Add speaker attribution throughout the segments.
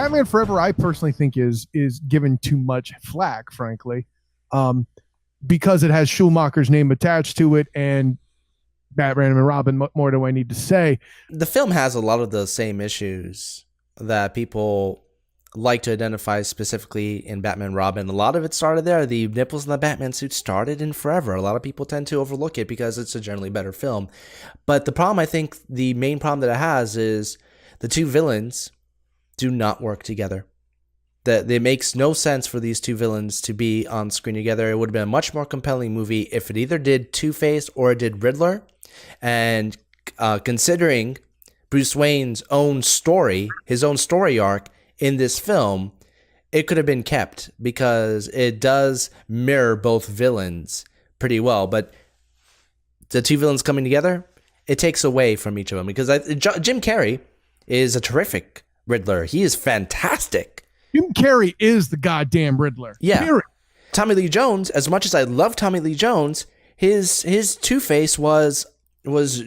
Speaker 1: Batman Forever, I personally think is given too much flack, frankly, because it has Schumacher's name attached to it, and Batman and Robin. What more do I need to say?
Speaker 2: The film has a lot of the same issues that people like to identify specifically in Batman and Robin. A lot of it started there. The nipples in the Batman suit started in Forever. A lot of people tend to overlook it because it's a generally better film. But the problem, I think, the main problem that it has is the two villains do not work together. That it makes no sense for these two villains to be on screen together. It would have been a much more compelling movie if it either did Two-Face or it did Riddler. And considering Bruce Wayne's own story, his own story arc in this film, it could have been kept because it does mirror both villains pretty well. But the two villains coming together, it takes away from each of them because Jim Carrey is a terrific Riddler. He is fantastic.
Speaker 1: Jim Carrey is the goddamn Riddler.
Speaker 2: Yeah.
Speaker 1: Period.
Speaker 2: Tommy Lee Jones, as much as I love Tommy Lee Jones, his Two-Face was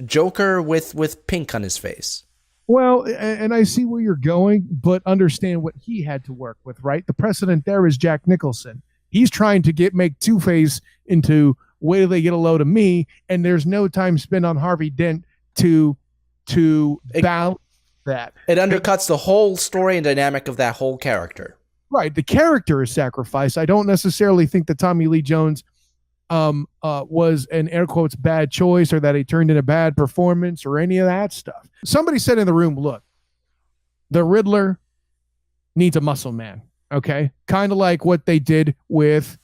Speaker 2: Joker with pink on his face.
Speaker 1: Well, and I see where you're going, but understand what he had to work with, right? The precedent there is Jack Nicholson. He's trying to make Two-Face into wait till they get a load of me, and there's no time spent on Harvey Dent to balance that.
Speaker 2: It undercuts the whole story and dynamic of that whole character.
Speaker 1: Right. The character is sacrificed. I don't necessarily think that Tommy Lee Jones was an air quotes bad choice or that he turned in a bad performance or any of that stuff. Somebody said in the room, look, the Riddler needs a muscle man. Okay. Kind of like what they did with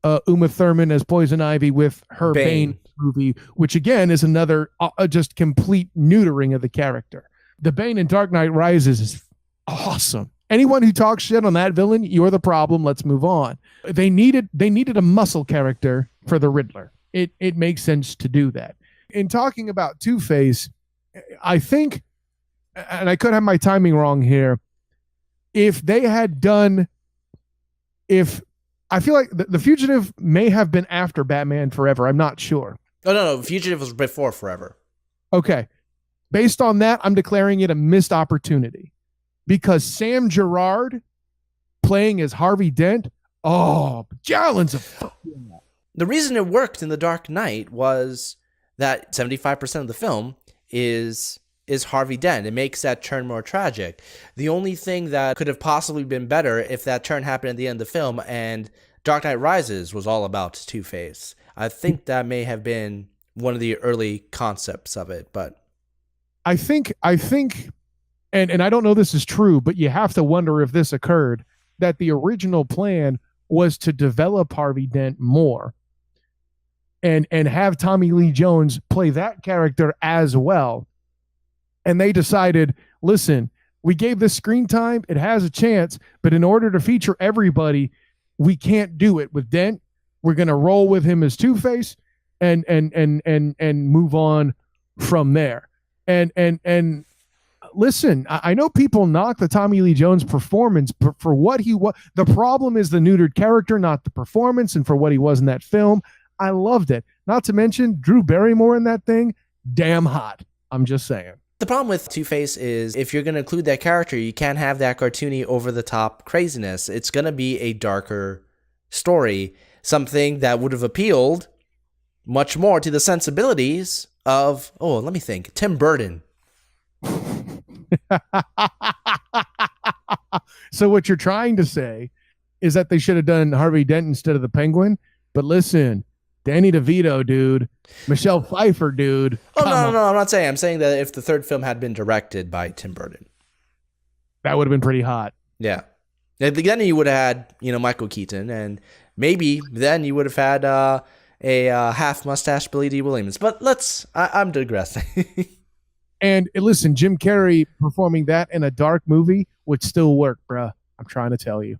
Speaker 1: Uma Thurman as Poison Ivy with her Bane movie, which again is another just complete neutering of the character. The Bane in Dark Knight Rises is awesome. Anyone who talks shit on that villain, you're the problem. Let's move on. They needed a muscle character for the Riddler. It makes sense to do that. In talking about Two-Face, I think, and I could have my timing wrong here, I feel like the Fugitive may have been after Batman Forever. I'm not sure.
Speaker 2: Oh, no. Fugitive was before Forever.
Speaker 1: Okay. Based on that, I'm declaring it a missed opportunity. Because Sam Gerard playing as Harvey Dent, gallons of
Speaker 2: the reason it worked in The Dark Knight was that 75% of the film is Harvey Dent. It makes that turn more tragic. The only thing that could have possibly been better if that turn happened at the end of the film and Dark Knight Rises was all about Two-Face. I think that may have been one of the early concepts of it, but
Speaker 1: I think and I don't know this is true, but you have to wonder if this occurred, that the original plan was to develop Harvey Dent more and have Tommy Lee Jones play that character as well. And they decided, listen, we gave this screen time, it has a chance, but in order to feature everybody, we can't do it with Dent. We're going to roll with him as Two-Face and move on from there. And listen, I know people knock the Tommy Lee Jones performance for what he was. The problem is the neutered character, not the performance, and for what he was in that film. I loved it. Not to mention Drew Barrymore in that thing, damn hot. I'm just saying.
Speaker 2: The problem with Two-Face is if you're going to include that character, you can't have that cartoony over-the-top craziness. It's going to be a darker story, something that would have appealed much more to the sensibilities of, let me think, Tim Burton.
Speaker 1: So what you're trying to say is that they should have done Harvey Dent instead of the Penguin. But listen, Danny DeVito, dude, Michelle Pfeiffer, dude.
Speaker 2: Oh, no, I'm not saying. I'm saying that if the third film had been directed by Tim Burton,
Speaker 1: that would have been pretty hot.
Speaker 2: Yeah. Then you would have had, Michael Keaton, and maybe then you would have had a half mustache Billy D. Williams. But I'm digressing.
Speaker 1: And listen, Jim Carrey performing that in a dark movie would still work, bruh. I'm trying to tell you.